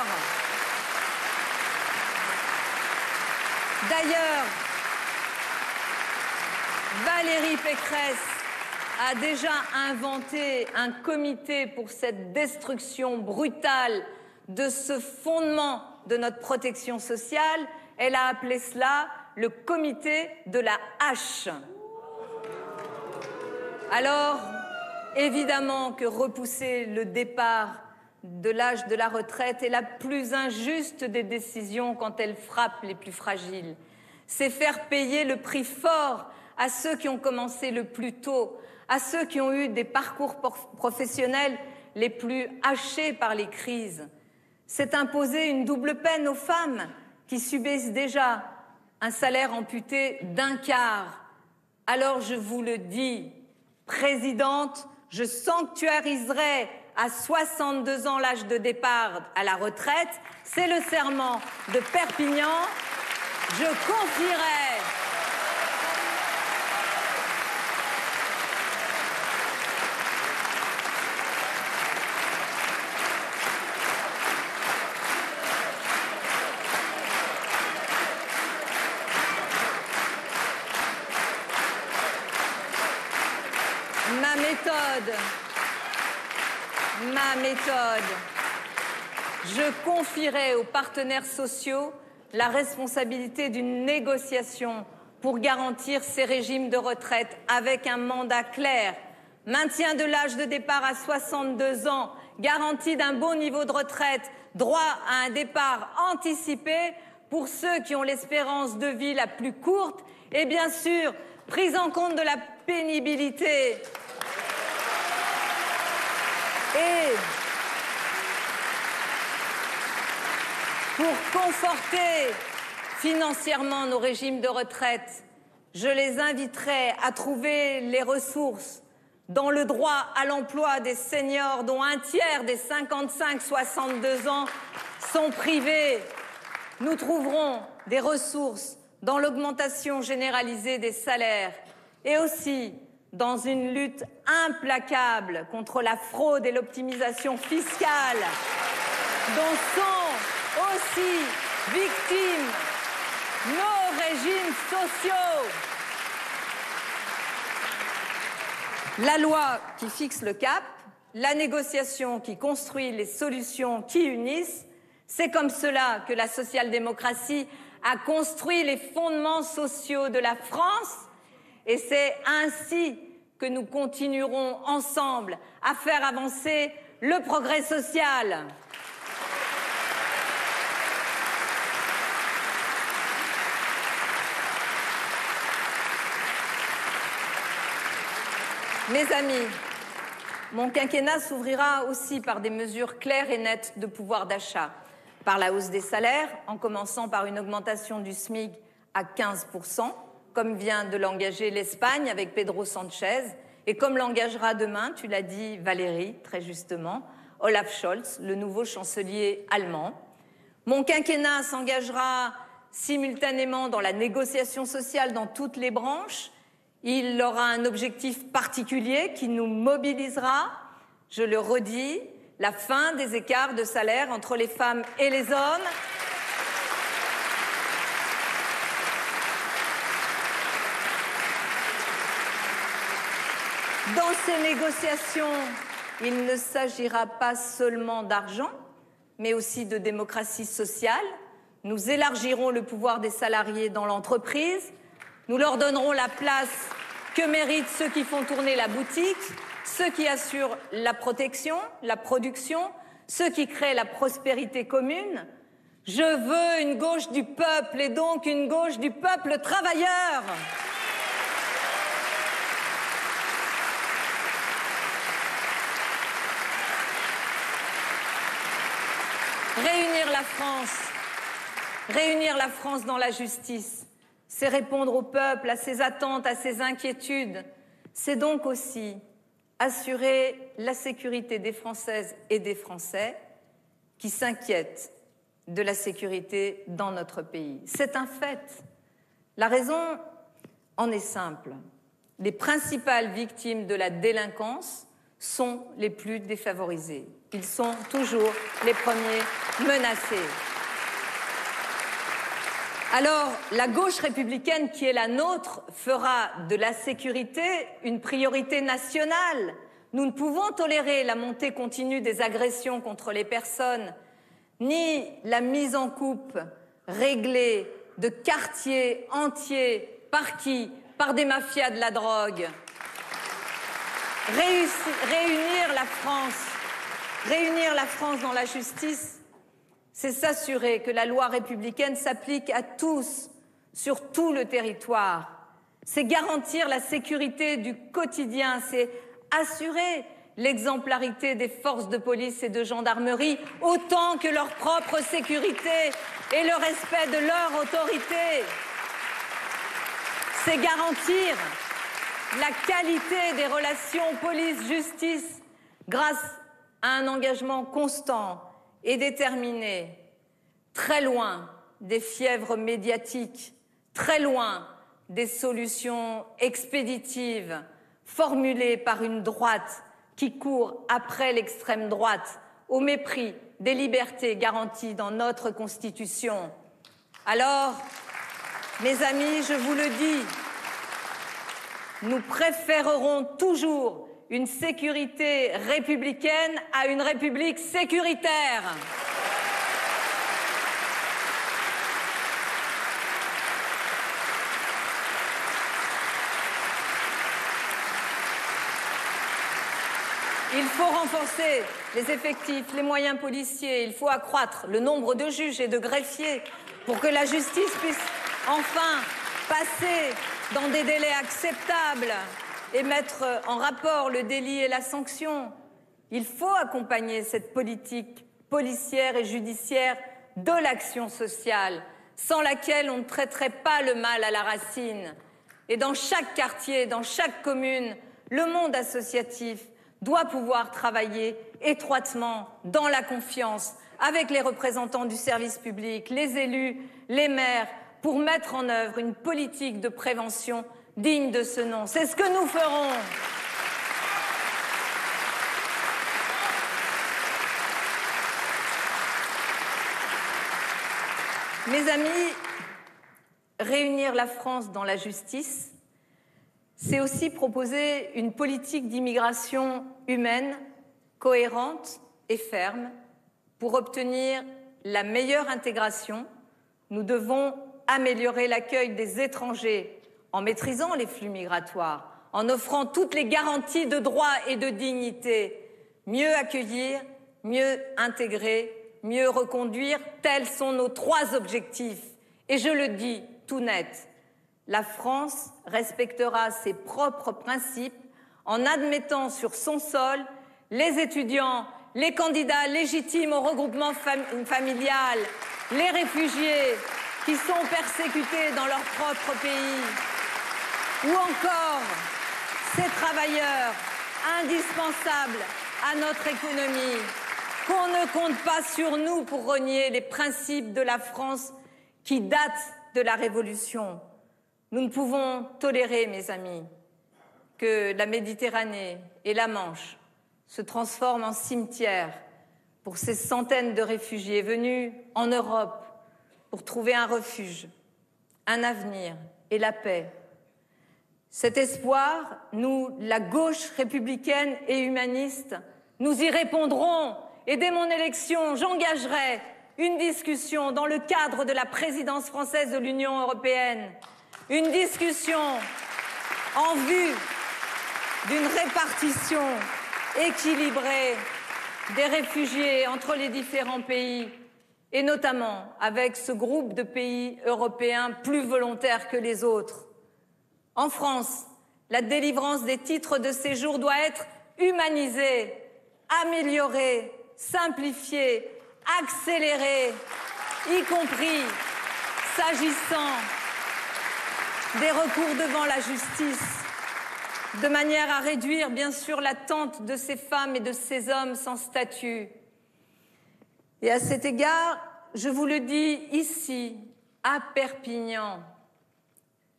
Valérie Pécresse a déjà inventé un comité pour cette destruction brutale de ce fondement de notre protection sociale. Elle a appelé cela le comité de la hache. Alors, évidemment que repousser le départ de l'âge de la retraite est la plus injuste des décisions quand elle frappe les plus fragiles. C'est faire payer le prix fort à ceux qui ont commencé le plus tôt, à ceux qui ont eu des parcours professionnels les plus hachés par les crises. C'est imposer une double peine aux femmes qui subissent déjà un salaire amputé d'un quart. Alors je vous le dis, Présidente, je sanctuariserai à 62 ans l'âge de départ à la retraite. C'est le serment de Perpignan. Je confierai ma méthode. Je confierai aux partenaires sociaux la responsabilité d'une négociation pour garantir ces régimes de retraite avec un mandat clair, maintien de l'âge de départ à 62 ans, garantie d'un bon niveau de retraite, droit à un départ anticipé pour ceux qui ont l'espérance de vie la plus courte et bien sûr, prise en compte de la pénibilité. Et pour conforter financièrement nos régimes de retraite, je les inviterai à trouver les ressources dans le droit à l'emploi des seniors dont un tiers des 55-62 ans sont privés. Nous trouverons des ressources dans l'augmentation généralisée des salaires et aussi dans une lutte implacable contre la fraude et l'optimisation fiscale dont sont aussi victimes nos régimes sociaux. La loi qui fixe le cap, la négociation qui construit les solutions qui unissent, c'est comme cela que la social-démocratie a construit les fondements sociaux de la France. Et c'est ainsi que nous continuerons ensemble à faire avancer le progrès social. Mes amis, mon quinquennat s'ouvrira aussi par des mesures claires et nettes de pouvoir d'achat, par la hausse des salaires, en commençant par une augmentation du SMIC à 15%, comme vient de l'engager l'Espagne avec Pedro Sanchez, et comme l'engagera demain, tu l'as dit Valérie, très justement, Olaf Scholz, le nouveau chancelier allemand. Mon quinquennat s'engagera simultanément dans la négociation sociale dans toutes les branches. Il aura un objectif particulier qui nous mobilisera, je le redis, la fin des écarts de salaire entre les femmes et les hommes, Dans ces négociations, il ne s'agira pas seulement d'argent, mais aussi de démocratie sociale. Nous élargirons le pouvoir des salariés dans l'entreprise. Nous leur donnerons la place que méritent ceux qui font tourner la boutique, ceux qui assurent la protection, la production, ceux qui créent la prospérité commune. Je veux une gauche du peuple et donc une gauche du peuple travailleur. Réunir la France dans la justice, c'est répondre au peuple, à ses attentes, à ses inquiétudes. C'est donc aussi assurer la sécurité des Françaises et des Français qui s'inquiètent de la sécurité dans notre pays. C'est un fait. La raison en est simple. Les principales victimes de la délinquance sont les plus défavorisés. Ils sont toujours les premiers menacés. Alors, la gauche républicaine qui est la nôtre fera de la sécurité une priorité nationale. Nous ne pouvons tolérer la montée continue des agressions contre les personnes, ni la mise en coupe réglée de quartiers entiers. Par qui? Par des mafias de la drogue. Réunir la France dans la justice, c'est s'assurer que la loi républicaine s'applique à tous, sur tout le territoire. C'est garantir la sécurité du quotidien, c'est assurer l'exemplarité des forces de police et de gendarmerie, autant que leur propre sécurité et le respect de leur autorité. C'est garantir la qualité des relations police-justice grâce à un engagement constant et déterminé, très loin des fièvres médiatiques, très loin des solutions expéditives formulées par une droite qui court après l'extrême droite au mépris des libertés garanties dans notre Constitution. Alors, mes amis, je vous le dis, nous préférerons toujours une sécurité républicaine à une république sécuritaire. Il faut renforcer les effectifs, les moyens policiers, il faut accroître le nombre de juges et de greffiers pour que la justice puisse enfin passer dans des délais acceptables et mettre en rapport le délit et la sanction. Il faut accompagner cette politique policière et judiciaire de l'action sociale, sans laquelle on ne traiterait pas le mal à la racine. Et dans chaque quartier, dans chaque commune, le monde associatif doit pouvoir travailler étroitement dans la confiance avec les représentants du service public, les élus, les maires, pour mettre en œuvre une politique de prévention digne de ce nom. C'est ce que nous ferons. Mes amis, réunir la France dans la justice, c'est aussi proposer une politique d'immigration humaine, cohérente et ferme. Pour obtenir la meilleure intégration, nous devons améliorer l'accueil des étrangers en maîtrisant les flux migratoires, en offrant toutes les garanties de droit et de dignité. Mieux accueillir, mieux intégrer, mieux reconduire, tels sont nos 3 objectifs. Et je le dis tout net, la France respectera ses propres principes en admettant sur son sol les étudiants, les candidats légitimes au regroupement familial, les réfugiés qui sont persécutés dans leur propre pays, ou encore ces travailleurs indispensables à notre économie. Qu'on ne compte pas sur nous pour renier les principes de la France qui datent de la Révolution. Nous ne pouvons tolérer, mes amis, que la Méditerranée et la Manche se transforment en cimetière pour ces centaines de réfugiés venus en Europe pour trouver un refuge, un avenir et la paix. Cet espoir, nous, la gauche républicaine et humaniste, nous y répondrons. Et dès mon élection, j'engagerai une discussion dans le cadre de la présidence française de l'Union européenne. Une discussion en vue d'une répartition équilibrée des réfugiés entre les différents pays, et notamment avec ce groupe de pays européens plus volontaires que les autres. En France, la délivrance des titres de séjour doit être humanisée, améliorée, simplifiée, accélérée, y compris s'agissant des recours devant la justice, de manière à réduire, bien sûr, l'attente de ces femmes et de ces hommes sans statut. Et à cet égard, je vous le dis ici, à Perpignan,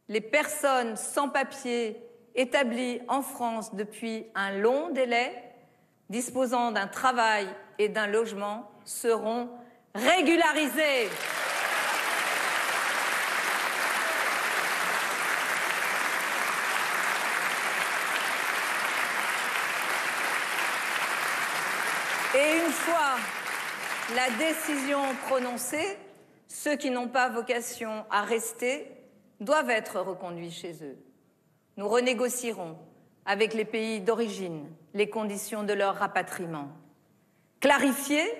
les personnes sans papier établies en France depuis un long délai, disposant d'un travail et d'un logement, seront régularisées. Et une fois la décision prononcée, ceux qui n'ont pas vocation à rester doivent être reconduits chez eux. Nous renégocierons avec les pays d'origine les conditions de leur rapatriement. Clarifiée,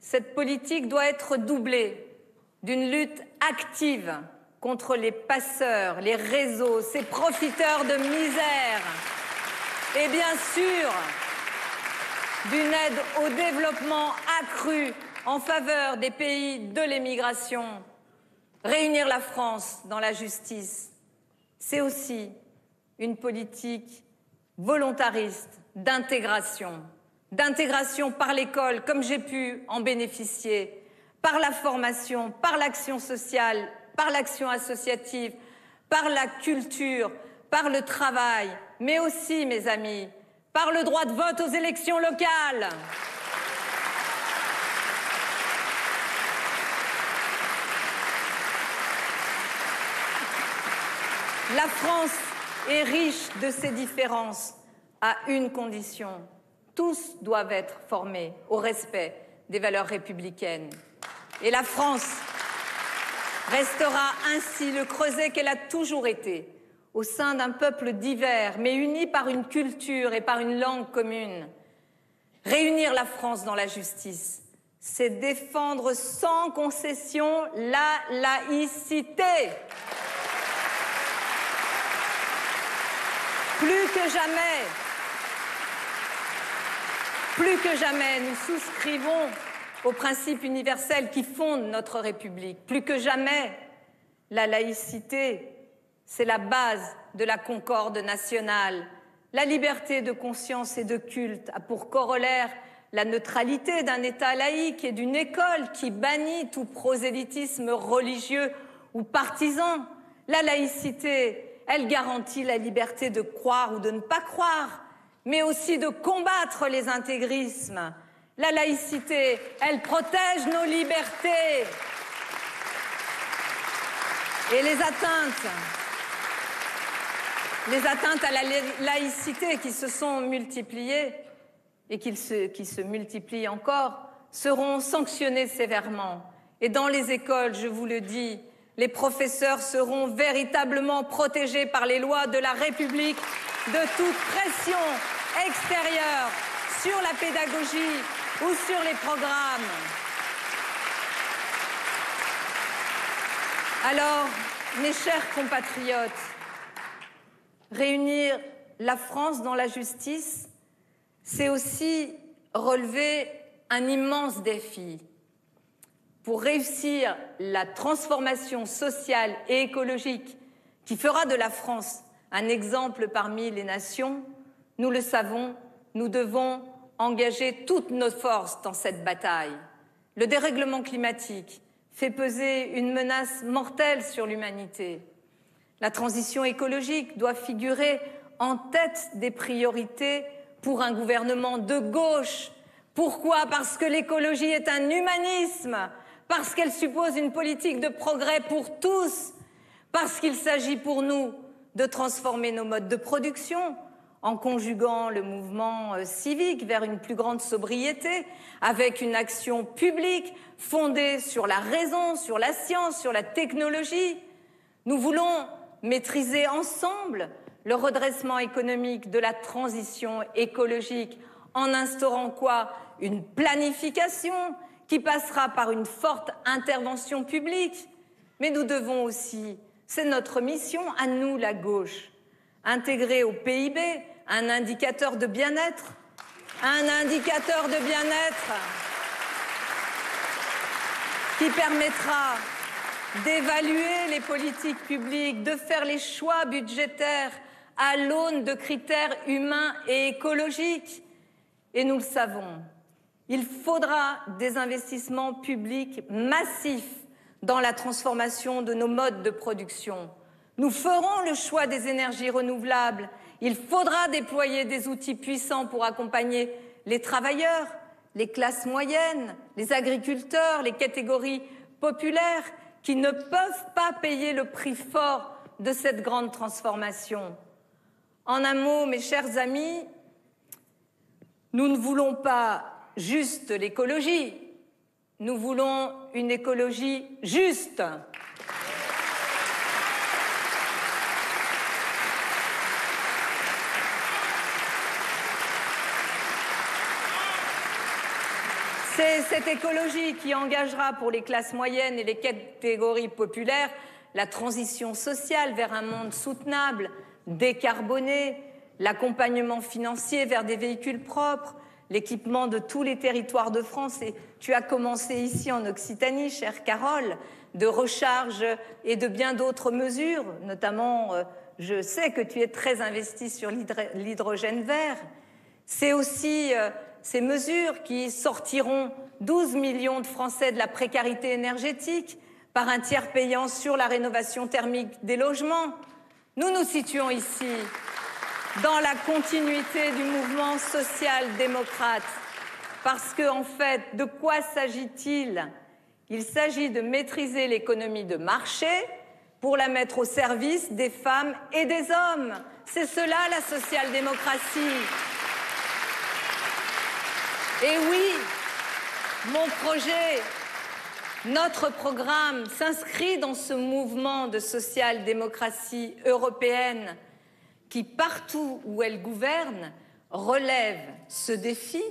cette politique doit être doublée d'une lutte active contre les passeurs, les réseaux, ces profiteurs de misère. Et bien sûr, d'une aide au développement accru en faveur des pays de l'émigration. Réunir la France dans la justice, c'est aussi une politique volontariste d'intégration par l'école, comme j'ai pu en bénéficier, par la formation, par l'action sociale, par l'action associative, par la culture, par le travail, mais aussi, mes amis, par le droit de vote aux élections locales. La France est riche de ses différences à une condition. Tous doivent être formés au respect des valeurs républicaines. Et la France restera ainsi le creuset qu'elle a toujours été, au sein d'un peuple divers, mais uni par une culture et par une langue commune. Réunir la France dans la justice, c'est défendre sans concession la laïcité. Plus que jamais, nous souscrivons aux principes universels qui fondent notre République. Plus que jamais, la laïcité, c'est la base de la concorde nationale. La liberté de conscience et de culte a pour corollaire la neutralité d'un État laïque et d'une école qui bannit tout prosélytisme religieux ou partisan. La laïcité, elle garantit la liberté de croire ou de ne pas croire, mais aussi de combattre les intégrismes. La laïcité, elle protège nos libertés. Et les atteintes à la laïcité qui se sont multipliées et qui se multiplient encore seront sanctionnées sévèrement. Et dans les écoles, je vous le dis, les professeurs seront véritablement protégés par les lois de la République de toute pression extérieure sur la pédagogie ou sur les programmes. Alors, mes chers compatriotes, réunir la France dans la justice, c'est aussi relever un immense défi. Pour réussir la transformation sociale et écologique qui fera de la France un exemple parmi les nations, nous le savons, nous devons engager toutes nos forces dans cette bataille. Le dérèglement climatique fait peser une menace mortelle sur l'humanité. La transition écologique doit figurer en tête des priorités pour un gouvernement de gauche. Pourquoi? Parce que l'écologie est un humanisme, parce qu'elle suppose une politique de progrès pour tous, parce qu'il s'agit pour nous de transformer nos modes de production en conjuguant le mouvement civique vers une plus grande sobriété, avec une action publique fondée sur la raison, sur la science, sur la technologie. Nous voulons maîtriser ensemble le redressement économique de la transition écologique en instaurant quoi? Une planification qui passera par une forte intervention publique. Mais nous devons aussi, c'est notre mission à nous, la gauche, intégrer au PIB un indicateur de bien-être, qui permettra d'évaluer les politiques publiques, de faire les choix budgétaires à l'aune de critères humains et écologiques. Et nous le savons, il faudra des investissements publics massifs dans la transformation de nos modes de production. Nous ferons le choix des énergies renouvelables. Il faudra déployer des outils puissants pour accompagner les travailleurs, les classes moyennes, les agriculteurs, les catégories populaires qui ne peuvent pas payer le prix fort de cette grande transformation. En un mot, mes chers amis, nous ne voulons pas juste l'écologie, nous voulons une écologie juste. C'est cette écologie qui engagera pour les classes moyennes et les catégories populaires la transition sociale vers un monde soutenable, décarboné, l'accompagnement financier vers des véhicules propres, l'équipement de tous les territoires de France. Et tu as commencé ici en Occitanie, chère Carole, de recharge et de bien d'autres mesures, notamment, je sais que tu es très investie sur l'hydrogène vert. C'est aussi ces mesures qui sortiront 12 millions de Français de la précarité énergétique par un tiers payant sur la rénovation thermique des logements. Nous nous situons ici dans la continuité du mouvement social-démocrate. Parce que, en fait, de quoi s'agit-il? Il s'agit de maîtriser l'économie de marché pour la mettre au service des femmes et des hommes. C'est cela la social-démocratie. Et oui, mon projet, notre programme s'inscrit dans ce mouvement de social-démocratie européenne qui, partout où elle gouverne, relève ce défi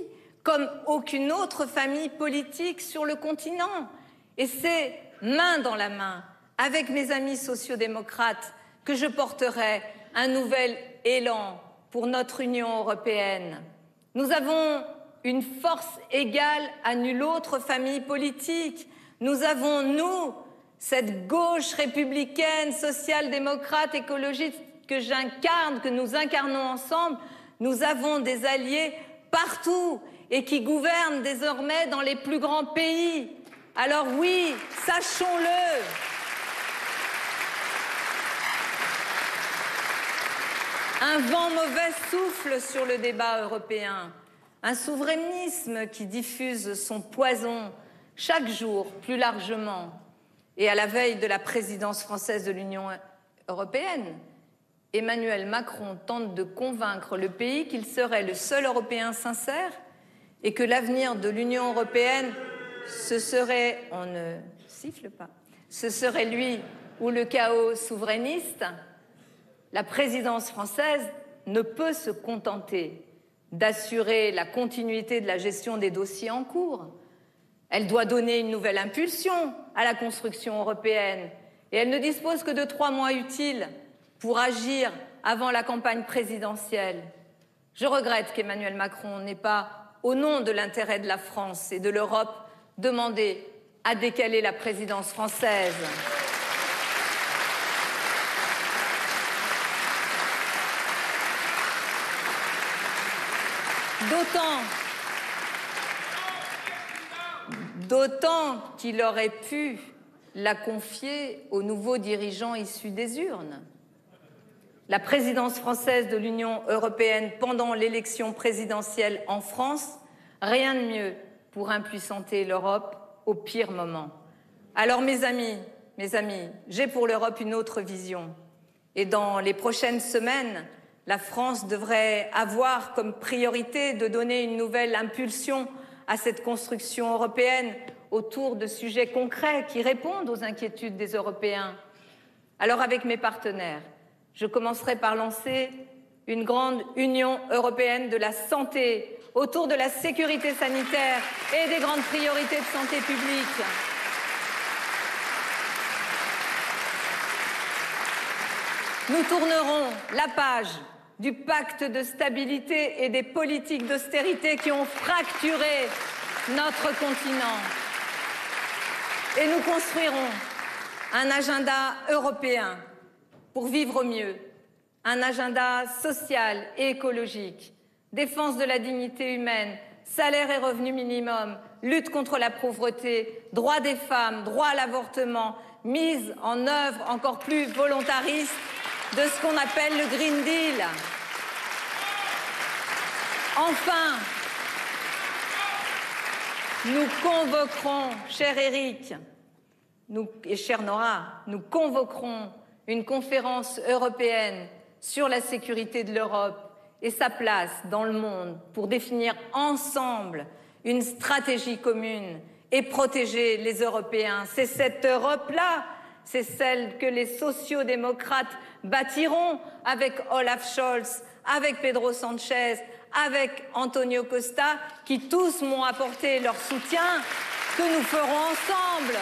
comme aucune autre famille politique sur le continent. Et c'est main dans la main avec mes amis sociodémocrates que je porterai un nouvel élan pour notre Union européenne. Nous avons une force égale à nulle autre famille politique. Nous avons, nous, cette gauche républicaine, social-démocrate, écologiste que j'incarne, que nous incarnons ensemble. Nous avons des alliés partout et qui gouvernent désormais dans les plus grands pays. Alors oui, sachons-le. Un vent mauvais souffle sur le débat européen. Un souverainisme qui diffuse son poison chaque jour plus largement. Et à la veille de la présidence française de l'Union européenne, Emmanuel Macron tente de convaincre le pays qu'il serait le seul Européen sincère et que l'avenir de l'Union européenne, ce serait, on ne siffle pas, ce serait lui ou le chaos souverainiste. La présidence française ne peut se contenter d'assurer la continuité de la gestion des dossiers en cours. Elle doit donner une nouvelle impulsion à la construction européenne et elle ne dispose que de 3 mois utiles pour agir avant la campagne présidentielle. Je regrette qu'Emmanuel Macron n'ait pas, au nom de l'intérêt de la France et de l'Europe, demandé à décaler la présidence française. D'autant qu'il aurait pu la confier aux nouveaux dirigeants issus des urnes. La présidence française de l'Union européenne pendant l'élection présidentielle en France, rien de mieux pour impuissanter l'Europe au pire moment. Alors mes amis, j'ai pour l'Europe une autre vision. Et dans les prochaines semaines, la France devrait avoir comme priorité de donner une nouvelle impulsion à cette construction européenne autour de sujets concrets qui répondent aux inquiétudes des Européens. Alors avec mes partenaires, je commencerai par lancer une grande Union européenne de la santé autour de la sécurité sanitaire et des grandes priorités de santé publique. Nous tournerons la page du pacte de stabilité et des politiques d'austérité qui ont fracturé notre continent. Et nous construirons un agenda européen pour vivre au mieux, un agenda social et écologique, défense de la dignité humaine, salaire et revenu minimum, lutte contre la pauvreté, droit des femmes, droit à l'avortement, mise en œuvre encore plus volontariste de ce qu'on appelle le Green Deal. Enfin, nous convoquerons, cher Éric et chère Nora, nous convoquerons une conférence européenne sur la sécurité de l'Europe et sa place dans le monde pour définir ensemble une stratégie commune et protéger les Européens. C'est cette Europe-là, c'est celle que les sociodémocrates bâtiront avec Olaf Scholz, avec Pedro Sanchez, avec Antonio Costa, qui tous m'ont apporté leur soutien, que nous ferons ensemble.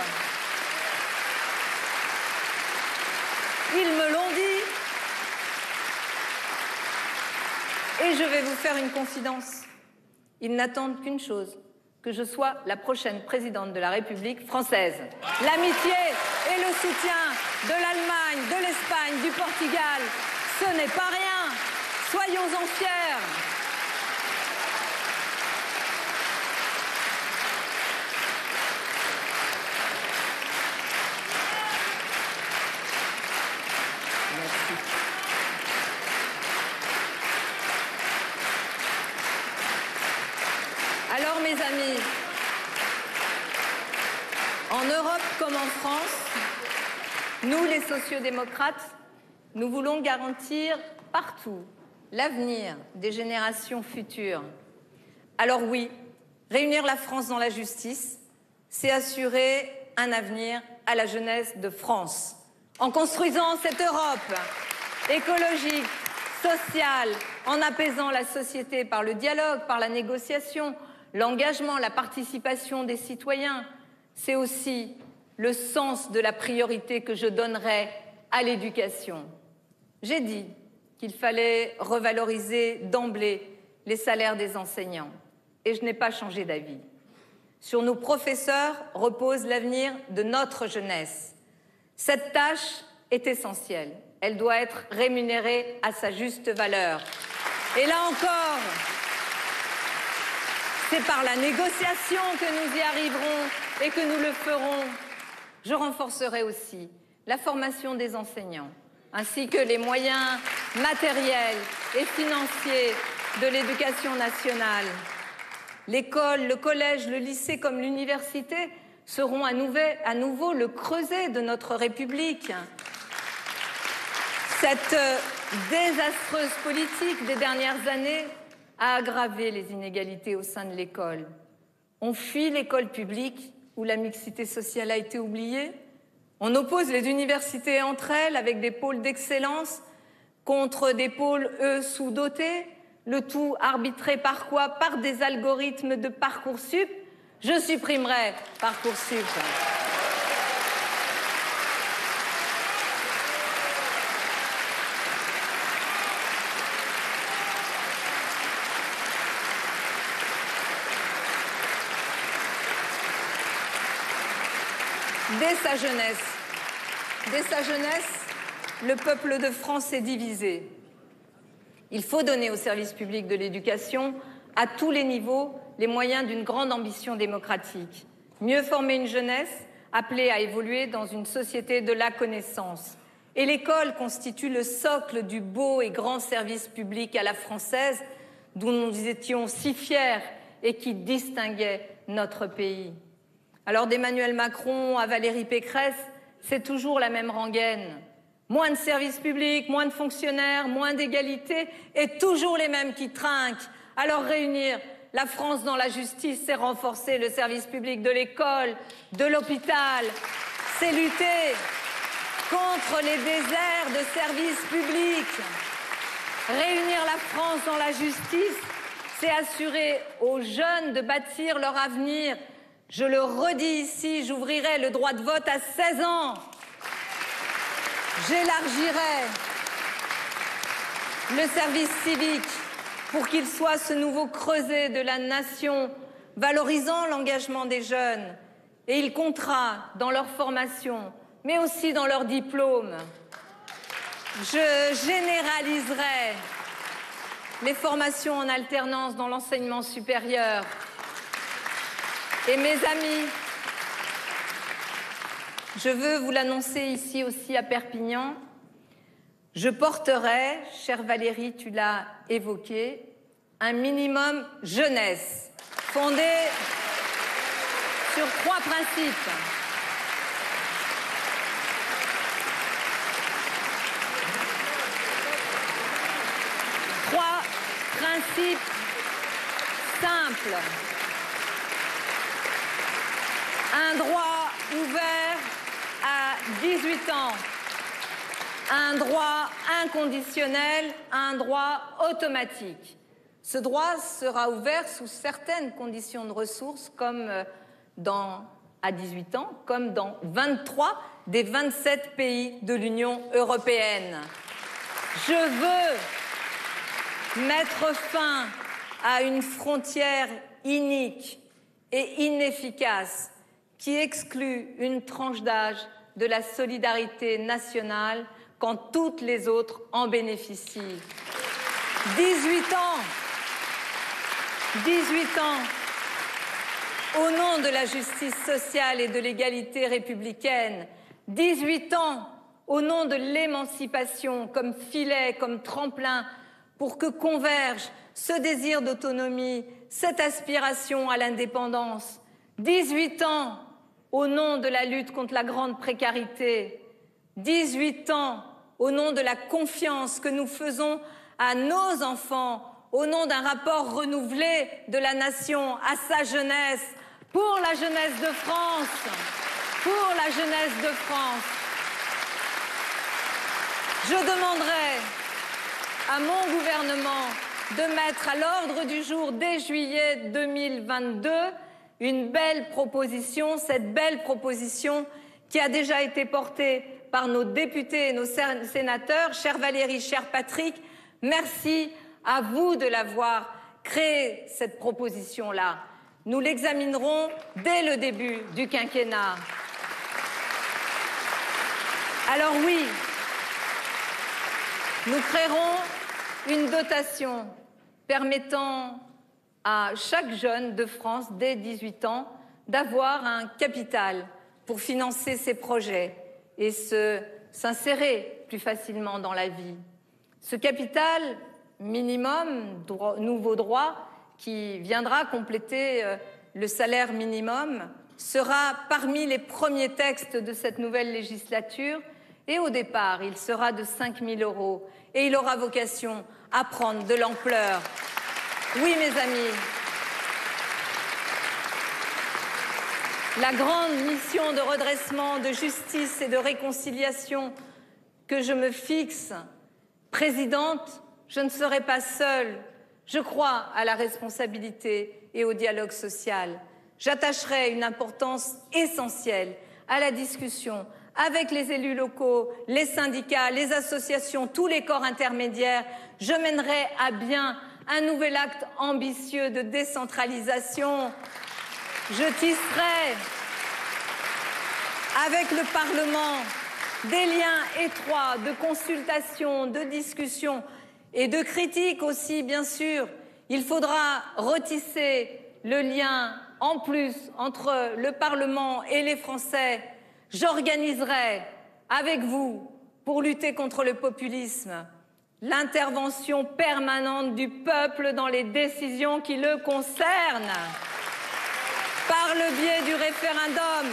Ils me l'ont dit. Et je vais vous faire une confidence. Ils n'attendent qu'une chose, que je sois la prochaine présidente de la République française. L'amitié et le soutien de l'Allemagne, de l'Espagne, du Portugal, ce n'est pas rien. Soyons-en fiers. Alors, mes amis, en Europe comme en France, nous, les sociodémocrates, nous voulons garantir partout l'avenir des générations futures. Alors oui, réunir la France dans la justice, c'est assurer un avenir à la jeunesse de France. En construisant cette Europe écologique, sociale, en apaisant la société par le dialogue, par la négociation, l'engagement, la participation des citoyens, c'est aussi le sens de la priorité que je donnerai à l'éducation. J'ai dit qu'il fallait revaloriser d'emblée les salaires des enseignants. Et je n'ai pas changé d'avis. Sur nos professeurs repose l'avenir de notre jeunesse. Cette tâche est essentielle. Elle doit être rémunérée à sa juste valeur. Et là encore, c'est par la négociation que nous y arriverons et que nous le ferons. Je renforcerai aussi la formation des enseignants, ainsi que les moyens matériels et financiers de l'éducation nationale. L'école, le collège, le lycée comme l'université seront à nouveau le creuset de notre République. Cette désastreuse politique des dernières années a aggravé les inégalités au sein de l'école. On fuit l'école publique où la mixité sociale a été oubliée. On oppose les universités entre elles avec des pôles d'excellence contre des pôles, eux, sous-dotés. Le tout arbitré par quoi? Par des algorithmes de Parcoursup. Je supprimerai Parcoursup. Dès sa jeunesse, le peuple de France est divisé. Il faut donner au service public de l'éducation, à tous les niveaux, les moyens d'une grande ambition démocratique. Mieux former une jeunesse appelée à évoluer dans une société de la connaissance. Et l'école constitue le socle du beau et grand service public à la française, dont nous étions si fiers et qui distinguait notre pays. Alors d'Emmanuel Macron à Valérie Pécresse, c'est toujours la même rengaine. Moins de services publics, moins de fonctionnaires, moins d'égalité, et toujours les mêmes qui trinquent. Alors réunir la France dans la justice, c'est renforcer le service public de l'école, de l'hôpital, c'est lutter contre les déserts de services publics. Réunir la France dans la justice, c'est assurer aux jeunes de bâtir leur avenir. Je le redis ici, j'ouvrirai le droit de vote à 16 ans. J'élargirai le service civique pour qu'il soit ce nouveau creuset de la nation, valorisant l'engagement des jeunes. Et il comptera dans leur formation, mais aussi dans leur diplôme. Je généraliserai les formations en alternance dans l'enseignement supérieur. Et mes amis, je veux vous l'annoncer ici aussi à Perpignan, je porterai, chère Valérie, tu l'as évoqué, un minimum jeunesse fondé sur 3 principes. Trois principes simples. Un droit ouvert à 18 ans. Un droit inconditionnel, un droit automatique. Ce droit sera ouvert sous certaines conditions de ressources, comme à 18 ans, comme dans 23 des 27 pays de l'Union européenne. Je veux mettre fin à une frontière inique et inefficace qui exclut une tranche d'âge de la solidarité nationale quand toutes les autres en bénéficient. 18 ans, au nom de la justice sociale et de l'égalité républicaine. 18 ans, au nom de l'émancipation comme filet, comme tremplin, pour que converge ce désir d'autonomie, cette aspiration à l'indépendance. 18 ans, au nom de la lutte contre la grande précarité. 18 ans, au nom de la confiance que nous faisons à nos enfants, au nom d'un rapport renouvelé de la nation à sa jeunesse, pour la jeunesse de France, pour la jeunesse de France. Je demanderai à mon gouvernement de mettre à l'ordre du jour dès juillet 2022 une belle proposition, cette belle proposition qui a déjà été portée par nos députés et nos sénateurs. Chère Valérie, cher Patrick, merci à vous de l'avoir créée, cette proposition-là. Nous l'examinerons dès le début du quinquennat. Alors oui, nous créerons une dotation permettant à chaque jeune de France dès 18 ans d'avoir un capital pour financer ses projets et s'insérer plus facilement dans la vie. Ce capital minimum, nouveau droit, qui viendra compléter le salaire minimum, sera parmi les premiers textes de cette nouvelle législature. Et au départ, il sera de 5 000 € et il aura vocation à prendre de l'ampleur. Oui, mes amis, la grande mission de redressement, de justice et de réconciliation que je me fixe, présidente, je ne serai pas seule. Je crois à la responsabilité et au dialogue social. J'attacherai une importance essentielle à la discussion avec les élus locaux, les syndicats, les associations, tous les corps intermédiaires. Je mènerai à bien un nouvel acte ambitieux de décentralisation. Je tisserai avec le Parlement des liens étroits de consultation, de discussion et de critique aussi, bien sûr. Il faudra retisser le lien en plus entre le Parlement et les Français. J'organiserai avec vous, pour lutter contre le populisme, l'intervention permanente du peuple dans les décisions qui le concernent, par le biais du référendum,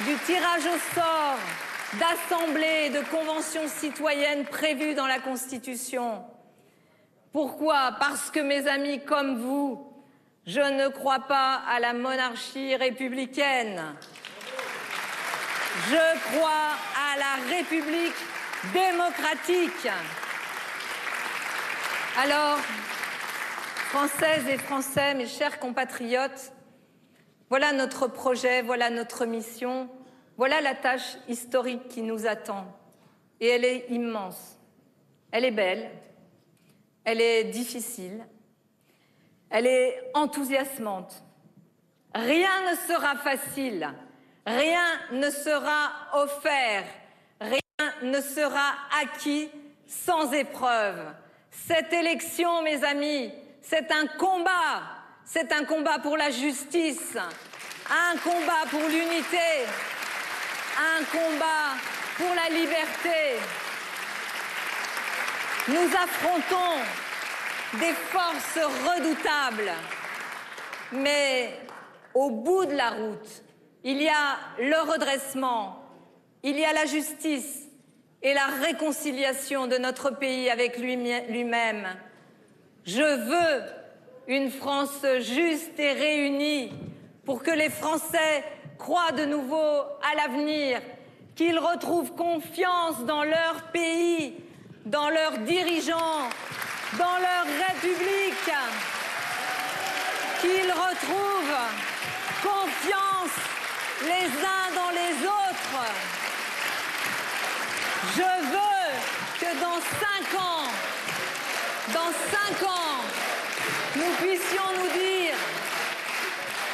du tirage au sort, d'assemblées et de conventions citoyennes prévues dans la Constitution. Pourquoi? Parce que, mes amis, comme vous, je ne crois pas à la monarchie républicaine. Je crois à la République démocratique. Alors, Françaises et Français, mes chers compatriotes, voilà notre projet, voilà notre mission, voilà la tâche historique qui nous attend. Et elle est immense, elle est belle, elle est difficile, elle est enthousiasmante. Rien ne sera facile, rien ne sera offert, rien ne sera acquis sans épreuve. Cette élection, mes amis, c'est un combat pour la justice, un combat pour l'unité, un combat pour la liberté. Nous affrontons des forces redoutables, mais au bout de la route, il y a le redressement, il y a la justice et la réconciliation de notre pays avec lui-même. Je veux une France juste et réunie pour que les Français croient de nouveau à l'avenir, qu'ils retrouvent confiance dans leur pays, dans leurs dirigeants, dans leur République, qu'ils retrouvent confiance les uns dans les autres. Je veux que dans 5 ans, nous puissions nous dire: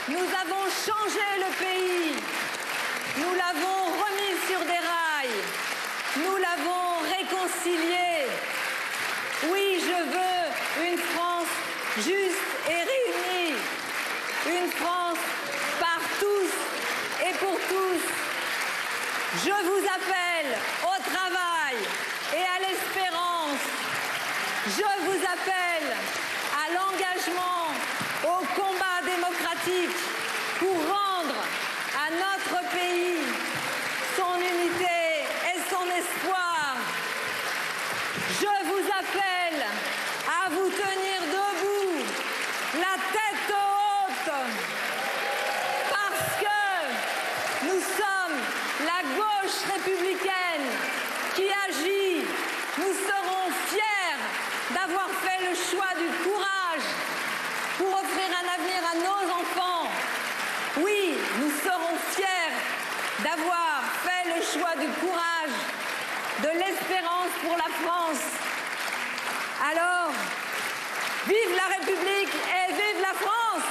nous avons changé le pays, nous l'avons remis sur des rails, nous l'avons réconcilié. Oui, je veux une France juste et réunie, une France par tous et pour tous. Je vous appelle au travail et à l'espérance. Je vous appelle à l'engagement, au combat démocratique pour rendre à notre pays son unité et son espoir. Je vous appelle à vous tenir debout, la tête haute, parce que nous sommes la gauche républicaine qui agit. Nous serons fiers d'avoir fait le choix du courage pour offrir un avenir à nos enfants. Oui, nous serons fiers d'avoir fait le choix du courage, de l'espérance pour la France. Alors, vive la République et vive la France!